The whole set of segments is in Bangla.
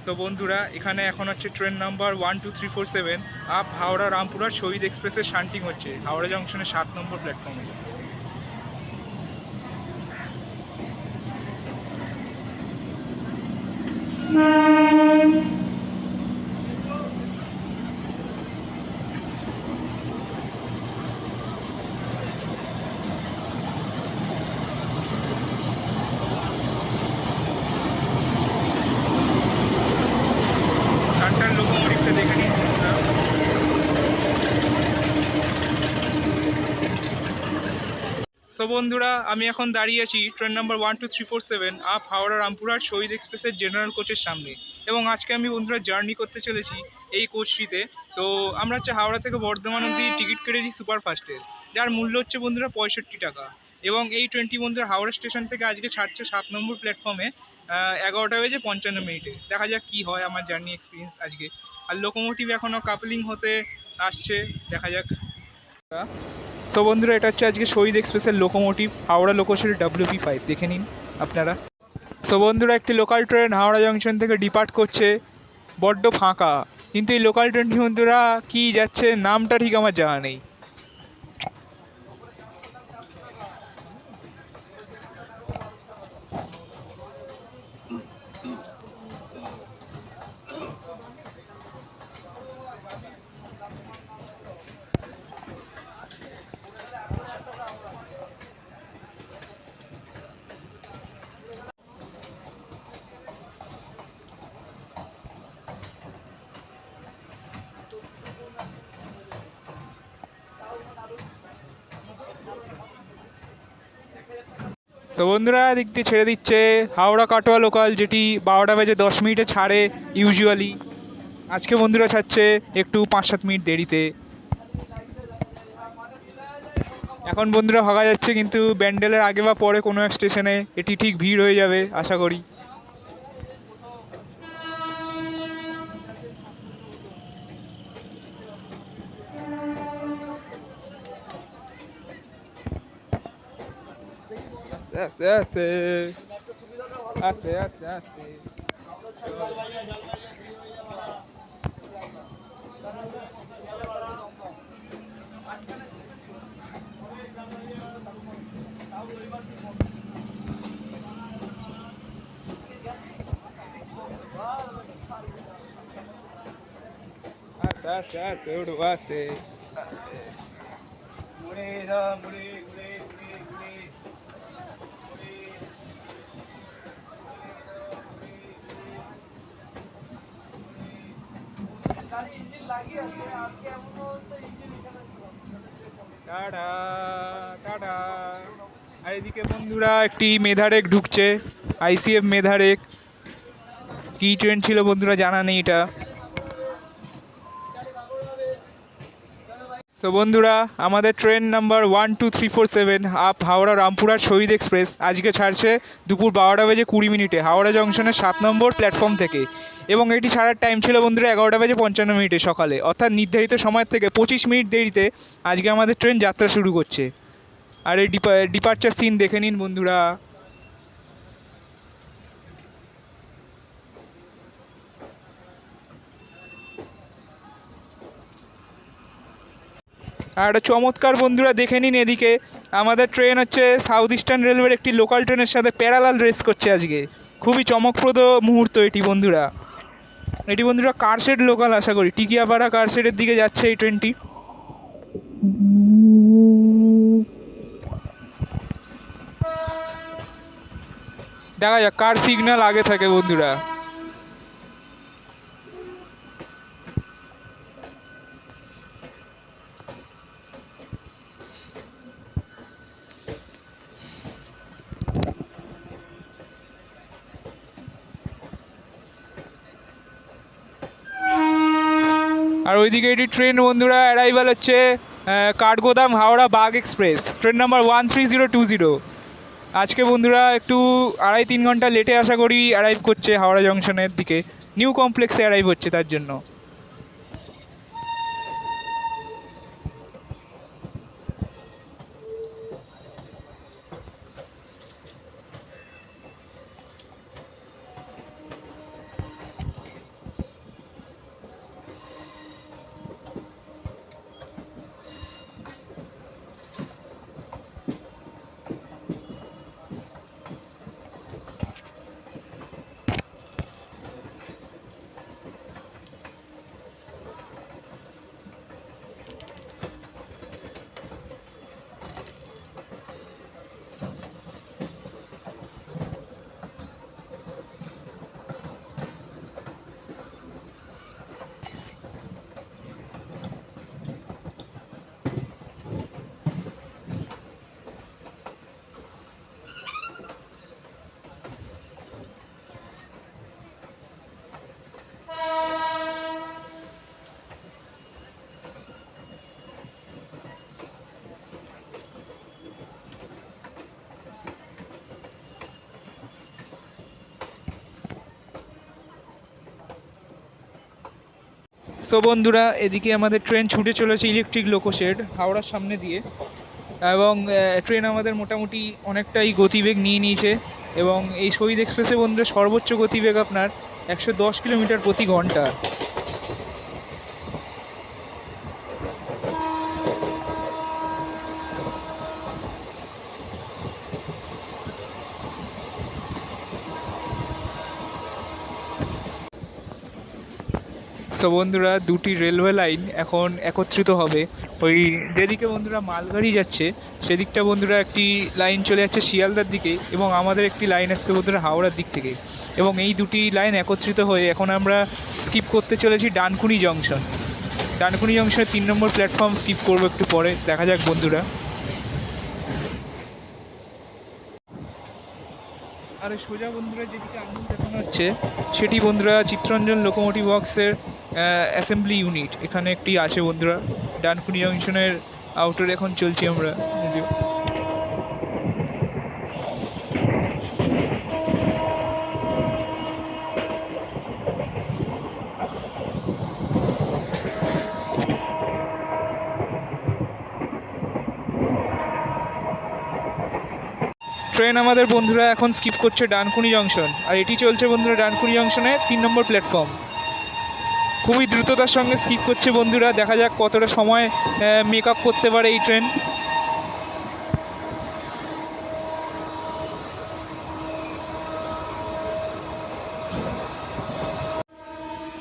তো বন্ধুরা এখানে এখন হচ্ছে train number 12347 up Howrah Rampurhat Shahid এক্সপ্রেসের শান্টিং হচ্ছে হাওড়া জংশনের 7 নম্বর প্ল্যাটফর্মে। শান্টার লোকোমোটিভটা দেখে নিন বন্ধুরা। সো বন্ধুরা আমি এখন দাঁড়িয়ে আছি train number 12347 up Howrah Rampurhat Shahid এক্সপ্রেসের জেনারেল কোচের সামনে, এবং আজকে আমি বন্ধুরা জার্নি করতে চলেছি এই কোচটিতে। তো আমরা হচ্ছে হাওড়া থেকে বর্ধমান অবধি টিকিট কেটেছি সুপারফাস্টের, যার মূল্য হচ্ছে বন্ধুরা 65 টাকা। এবং এই ট্রেনটি বন্ধুরা হাওড়া স্টেশন থেকে আজকে ছাড়ছে 7 নম্বর প্ল্যাটফর্মে 11:55 দেখা যাক কী হয় আমার জার্নি এক্সপিরিয়েন্স আজকে। আর লোকোমোটিভ এখনও কাপলিং হতে আসছে, দেখা যাক। সো বন্ধুরা এটা হচ্ছে আজকে শহীদ এক্সপ্রেসের লোকোমোটিভ হাওড়া লোকোশের WP5, দেখে নিন আপনারা। সো বন্ধুরা একটি লোকাল ট্রেন হাওড়া জংশন থেকে ডিপার্ট করছে, বড্ড ফাঁকা, কিন্তু এই লোকাল ট্রেনটি বন্ধুরা কী যাচ্ছে নামটা ঠিক আমার জানা নেই। তো বন্ধুরা দিক দিয়ে ছেড়ে দিচ্ছে হাওড়া কাটোয়া লোকাল, যেটি 12:10 ছাড়ে ইউজুয়ালি। আজকে বন্ধুরা ছাড়ছে একটু 5-7 মিনিট দেরিতে। এখন বন্ধুরা ভাগা যাচ্ছে, কিন্তু ব্যান্ডেলের আগে বা পরে কোনো এক স্টেশনে এটি ঠিক ভিড় হয়ে যাবে আশা করি। আস্তে আস্তে আস্তে আস্তে আস্তে আস্তে আস্তে আস্তে উঠো আস্তে আস্তে মুড়ে যা মুড়ে মুড়ে মুড়ে মুড়ে টাটা টাটা। আর এদিকে বন্ধুরা একটি মেধারেক ঢুকছে, ICF মেধারেক। কী ট্রেন ছিল বন্ধুরা জানা নেই এটা। সো বন্ধুরা আমাদের train number 12347 up Howrah Rampurhat Shahid express আজকে ছাড়ছে দুপুর 12:20 হাওড়া জংশনের 7 নম্বর প্ল্যাটফর্ম থেকে, এবং এটি ছাড়ার টাইম ছিল বন্ধুরা 11:55 সকালে, অর্থাৎ নির্ধারিত সময়ের থেকে 25 মিনিট দেরিতে আজকে আমাদের ট্রেন যাত্রা শুরু করছে। আর এই ডিপার্চার সিন দেখে নিন বন্ধুরা। আর একটা চমৎকার বন্ধুরা দেখে নিন এদিকে আমাদের ট্রেন হচ্ছে সাউথ ইস্টার্ন রেলওয়ের একটি লোকাল ট্রেনের সাথে প্যারালাল রেস করছে আজকে। খুবই চমকপ্রদ মুহূর্ত এটি বন্ধুরা। এটি বন্ধুরা কারশেড লোকাল, আশা করি টিকিয়াপাড়া কারশেডের দিকে যাচ্ছে এই ট্রেনটি। দেখা যাক কার সিগন্যাল আগে থাকে বন্ধুরা। আর ওইদিকে এটি ট্রেন বন্ধুরা অ্যারাইভাল হচ্ছে Kathgodam Howrah Bagh express, train number 13020। আজকে বন্ধুরা একটু 2.5-3 ঘন্টা লেটে আশা করি অ্যারাইভ করছে হাওড়া জংশনের দিকে, নিউ কমপ্লেক্সে অ্যারাইভ হচ্ছে তার জন্য। সো বন্ধুরা, এদিকে আমাদের ট্রেন ছুটে চলেছে ইলেকট্রিক লোকোশেড হাওড়ার সামনে দিয়ে, এবং ট্রেন আমাদের মোটামুটি অনেকটাই গতিবেগ নিয়ে নিয়েছে। এবং এই শহীদ এক্সপ্রেসে বন্ধুরা সর্বোচ্চ গতিবেগ আপনার 110 কিলোমিটার প্রতি ঘন্টা। সো বন্ধুরা, দুটি রেলওয়ে লাইন এখন একত্রিত হবে। ওই যেদিকে বন্ধুরা মালগাড়ি যাচ্ছে সেদিকটা বন্ধুরা একটি লাইন চলে যাচ্ছে শিয়ালদার দিকে, এবং আমাদের একটি লাইন আসছে বন্ধুরা হাওড়ার দিক থেকে। এবং এই দুটি লাইন একত্রিত হয়ে এখন আমরা স্কিপ করতে চলেছি ডানকুনি জংশন। ডানকুনি জংশনের 3 নম্বর প্ল্যাটফর্ম স্কিপ করবো একটু পরে, দেখা যাক বন্ধুরা। আর সোজা বন্ধুরা যেদিকে আঙুল দেখানো হচ্ছে সেটি বন্ধুরা চিত্তরঞ্জন লোকোমোটিভ ওয়ার্কসের অ্যাসেম্বলি ইউনিট এখানে একটি আছে বন্ধুরা। ডানকুনি জংশনের আউটার এখন চলছি আমরা। ট্রেন আমাদের বন্ধুরা এখন স্কিপ করছে ডানকুনি জংশন, আর এটি চলছে বন্ধুরা ডানকুনি জংশনে 3 নম্বর প্ল্যাটফর্ম। খুবই দ্রুততার সঙ্গে স্কিপ করছে বন্ধুরা, দেখা যাক কতটা সময় মেক আপ করতে পারে এই ট্রেন।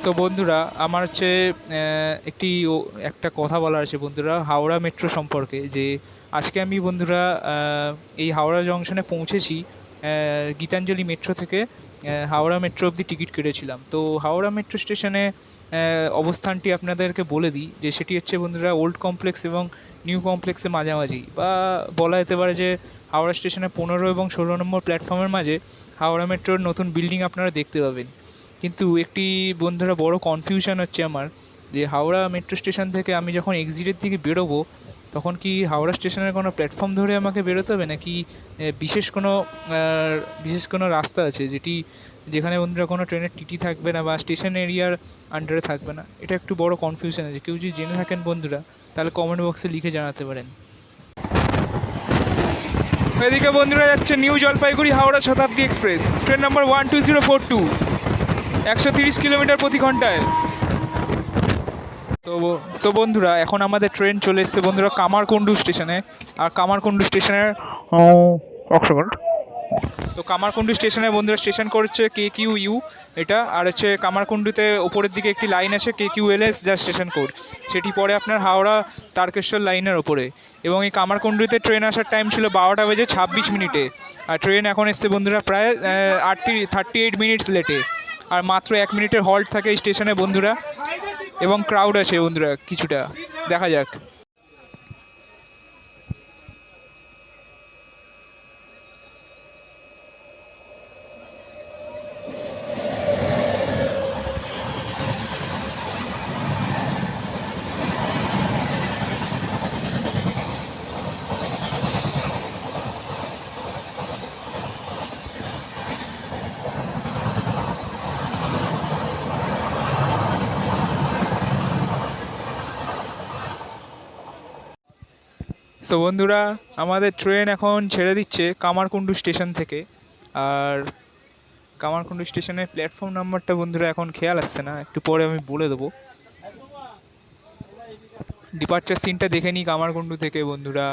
তো বন্ধুরা, আমার হচ্ছে একটা কথা বলার আছে বন্ধুরা হাওড়া মেট্রো সম্পর্কে। যে আজকে আমি বন্ধুরা এই হাওড়া জংশনে পৌঁছেছি গীতাঞ্জলি মেট্রো থেকে। হাওড়া মেট্রো অবধি টিকিট কেটেছিলাম। তো হাওড়া মেট্রো স্টেশনে অবস্থানটি আপনাদেরকে বলে দিই যে সেটি হচ্ছে বন্ধুরা ওল্ড কমপ্লেক্স এবং নিউ কমপ্লেক্সের মাঝামাঝি, বা বলা যেতে পারে যে হাওড়া স্টেশনে 15 এবং 16 নম্বর প্ল্যাটফর্মের মাঝে হাওড়া মেট্রোর নতুন বিল্ডিং আপনারা দেখতে পাবেন। কিন্তু একটি বন্ধুরা বড় কনফিউশন হচ্ছে আমার, যে হাওড়া মেট্রো স্টেশন থেকে আমি যখন এক্সিটের দিকে বেরোবো তখন কি হাওড়া স্টেশনের কোনো প্ল্যাটফর্ম ধরে আমাকে বেরোতে হবে, নাকি বিশেষ কোনো রাস্তা আছে যেখানে বন্ধুরা কোনো ট্রেনের টিটি থাকবে না বা স্টেশন এরিয়ার আন্ডারে থাকবে না? এটা একটু বড় কনফিউশন আছে। কেউ যদি জেনে থাকেন বন্ধুরা তাহলে কমেন্ট বক্সে লিখে জানাতে পারেন। এদিকে বন্ধুরা যাচ্ছে নিউ জলপাইগুড়ি হাওড়া শতাব্দী এক্সপ্রেস, ট্রেন নম্বর 12042, 130 কিলোমিটার প্রতি ঘন্টায়। তো বন্ধুরা, এখন আমাদের ট্রেন চলে এসেছে বন্ধুরা কামারকুণ্ডু স্টেশনে। আর কামারকুণ্ডু স্টেশনের তো কামারকুণ্ডু স্টেশনে বন্ধুরা স্টেশন করছে KQU এটা। আর হচ্ছে কামারকুণ্ডুতে ওপরের দিকে একটি লাইন আছে KQLS, যা স্টেশন কোড, সেটি পরে আপনার হাওড়া তারকেশ্বর লাইনের ওপরে। এবং এই কামারকুণ্ডুতে ট্রেন আসার টাইম ছিল 12:26 আর ট্রেন এখন এসছে বন্ধুরা প্রায় 38 মিনিটস লেটে। আর মাত্র 1 মিনিটের হল্ট থাকে এই স্টেশনে বন্ধুরা, এবং ক্রাউড আছে বন্ধুরা কিছুটা, দেখা যাক। তো বন্ধুরা, আমাদের ট্রেন এখন ছেড়ে দিচ্ছে কামারকুণ্ডু স্টেশন থেকে। আর কামারকুণ্ডু স্টেশনের প্ল্যাটফর্ম নাম্বারটা বন্ধুরা এখন খেয়াল আসছে না, একটু পরে আমি বলে দেবো। ডিপার্চার সিনটা দেখে নিই কামারকুণ্ডু থেকে বন্ধুরা।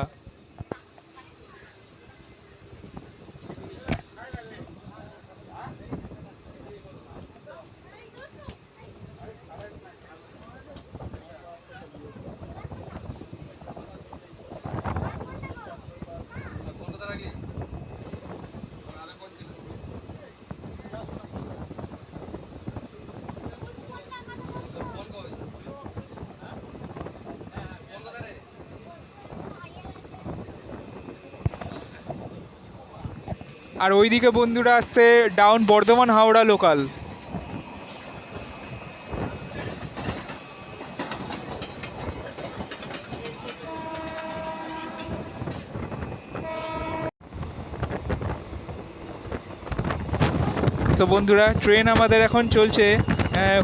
আর ওইদিকে বন্ধুরা আসছে ডাউন বর্ধমান হাওড়া লোকাল। তো বন্ধুরা, ট্রেন আমাদের এখন চলছে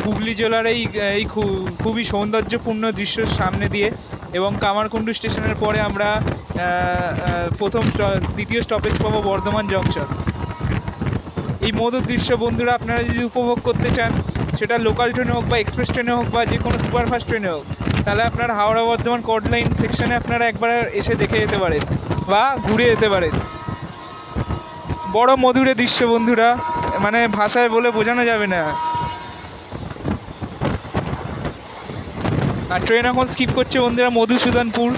হুগলি জেলার এই খুবই সৌন্দর্যপূর্ণ দৃশ্যের সামনে দিয়ে, এবং কামারকুণ্ডু স্টেশনের পরে আমরা দ্বিতীয় স্টপেজ পাবো বর্ধমান জংশন। এই মধুর দৃশ্য বন্ধুরা আপনারা যদি উপভোগ করতে চান, সেটা লোকাল ট্রেনে হোক বা এক্সপ্রেস ট্রেনে হোক বা যে কোনো সুপারফাস্ট ট্রেনে হোক, তাহলে আপনারা হাওড়া বর্ধমান কর্ড লাইন সেকশনে আপনারা একবার এসে দেখে যেতে পারেন বা ঘুরে যেতে পারেন। বড় মধুরে দৃশ্য বন্ধুরা, মানে ভাষায় বলে বোঝানো যাবে না। আর ট্রেন এখন স্কিপ করছে বন্ধুরা মধুসূদনপুর।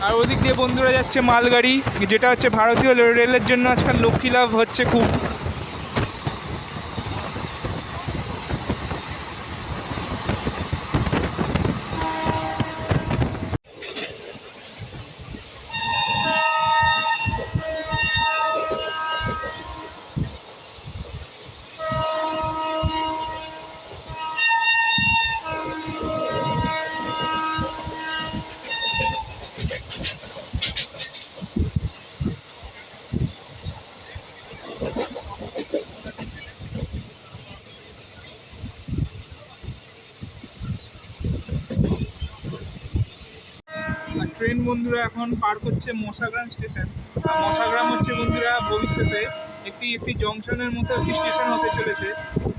আর ওদিক দিয়ে বন্ধুরা যাচ্ছে মালগাড়ি, যেটা হচ্ছে ভারতীয় রেলের জন্য আজকাল লক্ষ্মী লাভ হচ্ছে খুব। ট্রেন বন্ধুরা এখন পার করছে মশাগ্রাম স্টেশন। মশাগ্রাম হচ্ছে বন্ধুরা ভবিষ্যতে একটি জংশনের মতো একটি স্টেশন হতে চলেছে।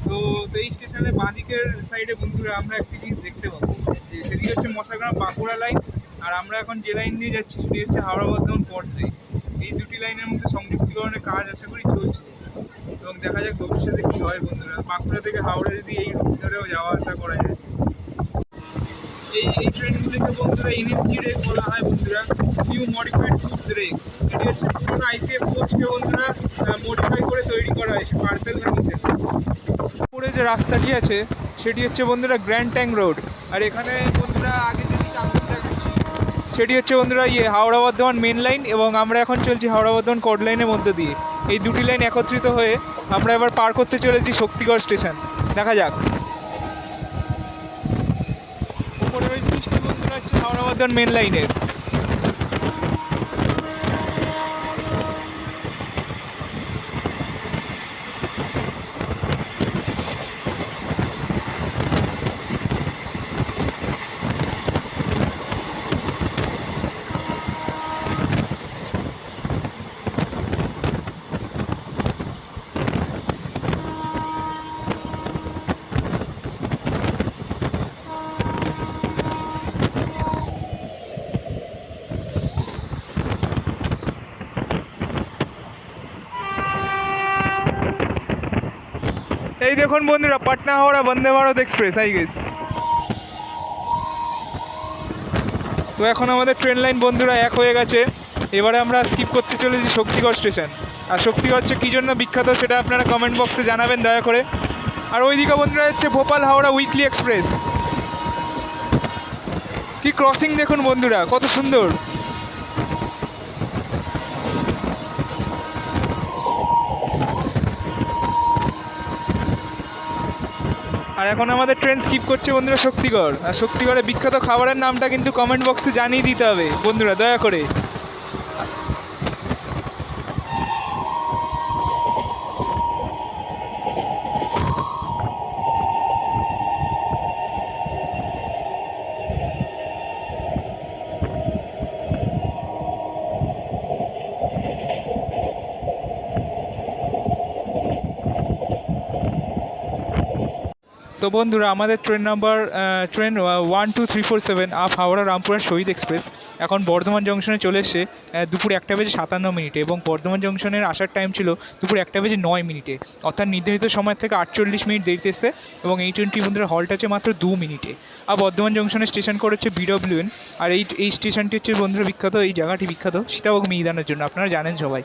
তো এই স্টেশনের বাঁদিকের সাইডে বন্ধুরা আমরা একটি জিনিস দেখতে পাবো, যে সেদিকে হচ্ছে মশাগ্রাম বাঁকুড়া লাইন, আর আমরা এখন যে লাইন দিয়ে যাচ্ছি সেটি হচ্ছে হাওড়া বর্ধমান কর্ড লাইন। এই দুটি লাইনের মধ্যে সংযুক্তিকরণের কাজ আশা করি চলছে, এবং দেখা যাক ভবিষ্যতে কী হয় বন্ধুরা। বাঁকুড়া থেকে হাওড়া যদি এই ধরেও যাওয়া আসা করা যায়। এই ট্রেনগুলিকে বন্ধুরা এনএফজি রেক বলা হয় বন্ধুরা, নিউ মডিফাইড গুডস রেক। এটি হচ্ছে পুরোনো আইসিএফ কোচকে বন্ধুরা মডিফাই করে তৈরি করা হয়েছে পার্সেল ভ্যানিতে। উপরে যে রাস্তাটি আছে সেটি হচ্ছে বন্ধুরা গ্র্যান্ড ট্যাঙ্ক রোড। আর এখানে বন্ধুরা আগে যদি টাঙ্গুর দেখাচ্ছি, সেটি হচ্ছে বন্ধুরা হাওড়া বর্ধমান মেন লাইন, এবং আমরা এখন চলছি হাওড়া বর্ধমান কর্ড লাইনের মধ্যে দিয়ে। এই দুটি লাইন একত্রিত হয়ে আমরা এবার পার করতে চলেছি শক্তিগড় স্টেশন। দেখা যাক। উপরের ওই ব্রিজটি বন্ধুরা হচ্ছে হাওড়া বর্ধমান মেন লাইনের। এই দেখুন বন্ধুরা Patna Howrah Vande Bharat express I guess. তো এখন আমাদের ট্রেন লাইন বন্ধুরা এক হয়ে গেছে। এবারে আমরা স্কিপ করতে চলেছি শক্তিগড় স্টেশন। আর শক্তিগড় হচ্ছে কী জন্য বিখ্যাত সেটা আপনারা কমেন্ট বক্সে জানাবেন দয়া করে। আর ওইদিকে বন্ধুরা হচ্ছে ভোপাল হাওড়া উইকলি এক্সপ্রেস। কি ক্রসিং দেখুন বন্ধুরা, কত সুন্দর। আর এখন আমাদের ট্রেন স্কিপ করছে বন্ধুরা শক্তিগড়। আর শক্তিগড়ের বিখ্যাত খাবারের নামটা কিন্তু কমেন্ট বক্সে জানিয়ে দিতে হবে বন্ধুরা দয়া করে। তো বন্ধুরা আমাদের ট্রেন 12347 আপ হাওড়া রামপুরা শহীদ এক্সপ্রেস এখন বর্ধমান জংশনে চলে এসছে দুপুর 1:57 এবং বর্ধমান জংশনের আসার টাইম ছিল দুপুর 1:09, অর্থাৎ নির্ধারিত সময় থেকে 48 মিনিট দেরিতে এসছে। এবং এই ট্রেনটি বন্ধুরা হল্ট আছে মাত্র 2 মিনিটে। আর বর্ধমান জংশনের স্টেশন করে হচ্ছে BWN। আর এই স্টেশনটি হচ্ছে বন্ধুরা বিখ্যাত, এই জায়গাটি বিখ্যাত সীতাভোগ মিহিদানের জন্য, আপনারা জানেন সবাই।